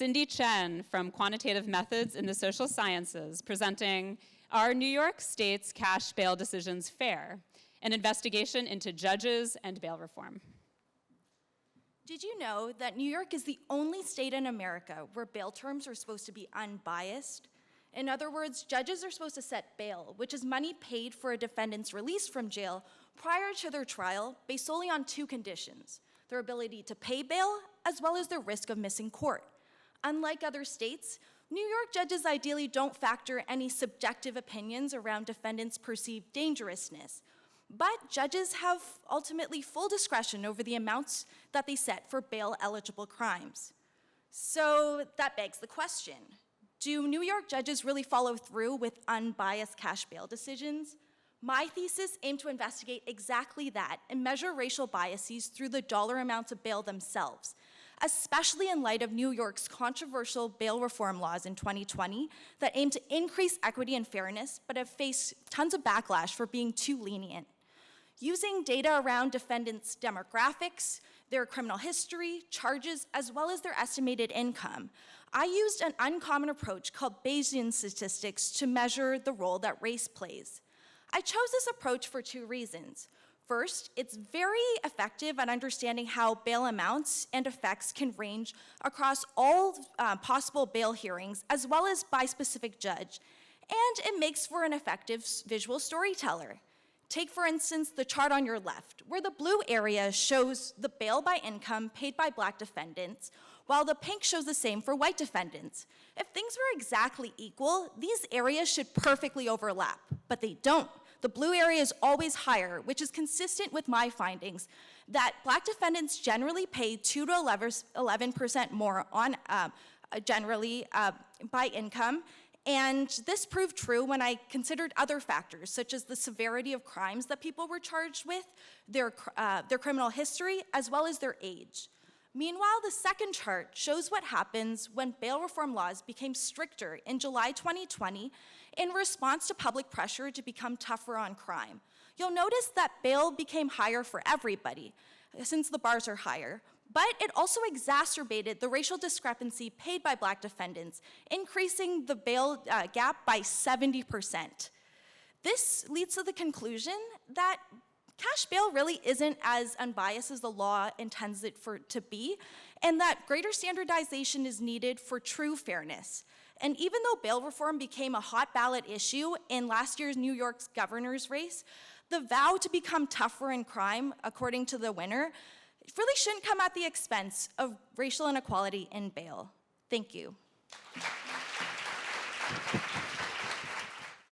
Cindy Chen from Quantitative Methods in the Social Sciences, presenting Are New York State's Cash Bail Decisions Fair? An investigation into judges and bail reform. Did you know that New York is the only state in America where bail terms are supposed to be unbiased? In other words, judges are supposed to set bail, which is money paid for a defendant's release from jail prior to their trial, based solely on two conditions: their ability to pay bail, as well as their risk of missing court. Unlike other states, New York judges ideally don't factor any subjective opinions around defendants' perceived dangerousness, but judges have ultimately full discretion over the amounts that they set for bail-eligible crimes. So that begs the question: do New York judges really follow through with unbiased cash bail decisions? My thesis aimed to investigate exactly that and measure racial biases through the dollar amounts of bail themselves, especially in light of New York's controversial bail reform laws in 2020 that aim to increase equity and fairness, but have faced tons of backlash for being too lenient. Using data around defendants' demographics, their criminal history, charges, as well as their estimated income, I used an uncommon approach called Bayesian statistics to measure the role that race plays. I chose this approach for two reasons. First, it's very effective at understanding how bail amounts and effects can range across all possible bail hearings, as well as by specific judge, and it makes for an effective visual storyteller. Take, for instance, the chart on your left, where the blue area shows the bail by income paid by Black defendants, while the pink shows the same for white defendants. If things were exactly equal, these areas should perfectly overlap, but they don't. The blue area is always higher, which is consistent with my findings that Black defendants generally pay 2 to 11% more on generally by income. And this proved true when I considered other factors, such as the severity of crimes that people were charged with, their criminal history, as well as their age. Meanwhile, the second chart shows what happens when bail reform laws became stricter in July 2020 in response to public pressure to become tougher on crime. You'll notice that bail became higher for everybody, since the bars are higher. But it also exacerbated the racial discrepancy paid by Black defendants, increasing the bail gap by 70%. This leads to the conclusion that cash bail really isn't as unbiased as the law intends it to be, and that greater standardization is needed for true fairness. And even though bail reform became a hot ballot issue in last year's New York's governor's race, the vow to become tougher in crime, according to the winner, it really shouldn't come at the expense of racial inequality in bail. Thank you.